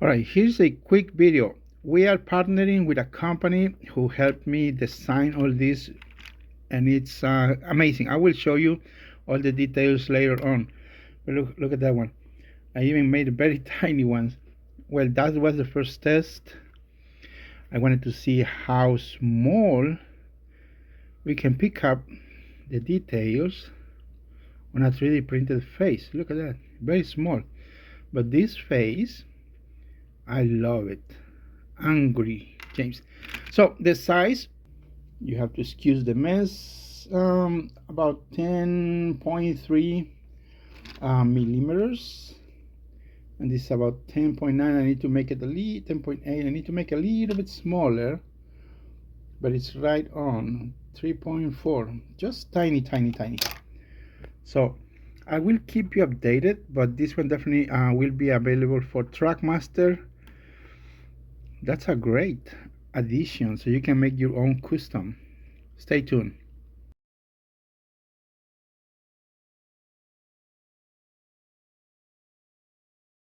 All right, here's a quick video. We are partnering with a company who helped me design all this, and it's amazing. I will show you all the details later on. But look at that one. I even made very tiny ones. Well, that was the first test. I wanted to see how small we can pick up the details on a 3D printed face. Look at that, very small. But this face, I love it. Angry James. So the size, you have to excuse the mess, about 10.3 millimeters, and this is about 10.9. I need to make it a little 10.8. I need to make a little bit smaller, but it's right on 3.4, just tiny. So I will keep you updated, but this one definitely will be available for Trackmaster. That's a great addition, so you can make your own custom. Stay tuned.